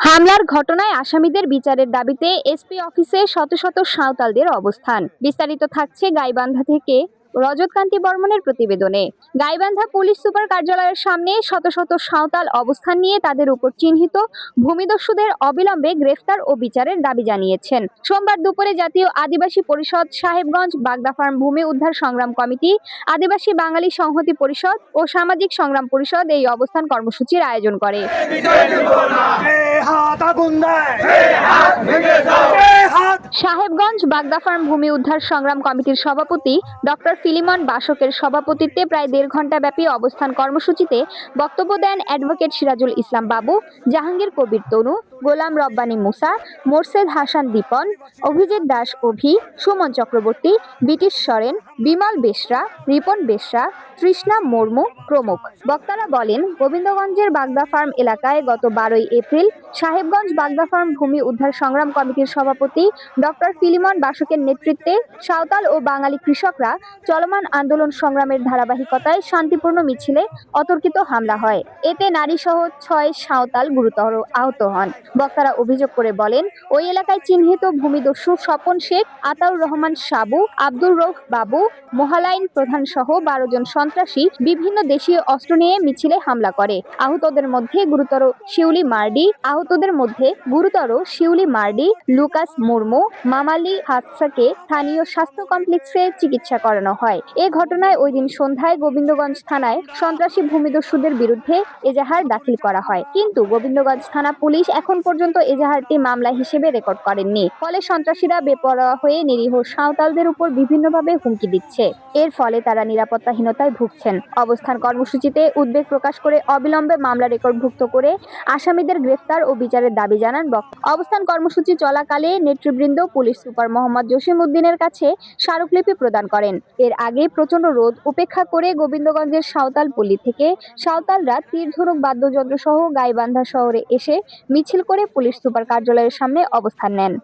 হামলার ঘটনায় আসামিদের বিচারের দাবিতে এসপি অফিসে শত শত সাঁওতালদের অবস্থান। বিস্তারিত থাকছে গাইবান্ধা থেকে রজতকান্তি বর্মনের প্রতিবেদনে। গাইবান্ধা পুলিশ সুপার কার্যালয়ের সামনে শত শত সাঁওতাল অবস্থান নিয়ে তাদের উপর চিহ্নিত ভূমিদস্যুদের অবিলম্বে গ্রেফতার ও বিচারের দাবি জানিয়েছেন। সোমবার দুপুরে জাতীয় আদিবাসী পরিষদ, সাহেবগঞ্জ বাগদা ফার্ম ভূমি উদ্ধার সংগ্রাম কমিটি, আদিবাসী বাঙালি সংহতি পরিষদ ও সামাজিক সংগ্রাম পরিষদ এই অবস্থান কর্মসূচির আয়োজন করে। সাহেবগঞ্জ বাগদা ফার্ম ভূমি উদ্ধার সংগ্রাম কমিটির সভাপতি ডক্টর ফিলিমন বাসকের সভাপতিত্বে প্রায় 1.5 ঘন্টা ব্যাপী অবস্থান কর্মসূচিতে বক্তব্য দেন অ্যাডভোকেট সিরাজুল ইসলাম বাবু, জাহাঙ্গীর কবির তনু, গোলাম রব্বানী মুসা, মোরশেদ হাসান দীপন, অভিজিৎ দাস অভি, সুমন চক্রবর্তী, বিটিশ সরেন, বিমল বেশরা, রিপন বেশরা, তৃষ্ণা মুর্মু প্রমুখ। বক্তারা বলেন, গোবিন্দগঞ্জের বাগদা ফার্ম এলাকায় গত 12 এপ্রিল সাহেবগঞ্জ বাগদা ফার্ম ভূমি উদ্ধার সংগ্রাম কমিটির সভাপতি ডক্টর ফিলিমন বাসকের নেতৃত্বে সাঁওতাল ও বাঙালি কৃষকরা চলমান আন্দোলন সংগ্রামের ধারাবাহিকতায় শান্তিপূর্ণ মিছিলে অতর্কিত হামলা হয়। এতে নারীসহ 6 সাঁওতাল গুরুতর আহত হন। বক্তারা অভিযোগ করে বলেন, ওই এলাকায় চিহ্নিত ভূমিদস্যু স্বপন শেখ, আতাউর রহমান সাবু, আব্দুর রৌফ বাবু, মোহালাইন প্রধান সহ 12 জন সন্ত্রাসী বিভিন্ন দেশীয় অস্ত্র নিয়ে মিছিলে হামলা করে। আহতদের মধ্যে গুরুতর শিউলি মার্ডি, লুকাস মুর্মু, মামালি হাতসাকে স্থানীয় স্বাস্থ্য কমপ্লেক্সে চিকিৎসা করানো হয়। এ ঘটনায় ওই দিন সন্ধ্যায় গোবিন্দগঞ্জ থানায় সন্ত্রাসী ভূমিদস্যুদের বিরুদ্ধে এজাহার দাখিল করা হয়, কিন্তু গোবিন্দগঞ্জ থানা পুলিশ এখন পর্যন্ত এজাহারটি মামলা হিসেবে রেকর্ড করেননি। ফলে সন্ত্রাসীরা বেপরোয়া হয়ে নিরীহ সাঁওতালদের উপর বিভিন্নভাবে হুমকি দিচ্ছে। এর ফলে তারা নিরাপত্তাহীনতায় ভুগছেন। অবস্থান কর্মসূচিতে উদ্বেগ প্রকাশ করে অবিলম্বে মামলা রেকর্ডভুক্ত করে আসামিদের গ্রেফতার ও বিচারের দাবি জানান বক্তা। অবস্থান কর্মসূচি চলাকালে নেতৃবৃন্দ পুলিশ সুপার মোহাম্মদ জসিম উদ্দিনের কাছে স্মারকলিপি প্রদান করেন। এর আগে প্রচন্ড রোদ উপেক্ষা করে গোবিন্দগঞ্জের সাঁওতাল পল্লী থেকে সাঁওতালরা তীর ধনুক বাদ্যযন্ত্র সহ গাইবান্ধা শহরে এসে মিছিল করে পুলিশ সুপার কার্যালয়ের সামনে অবস্থান নেন।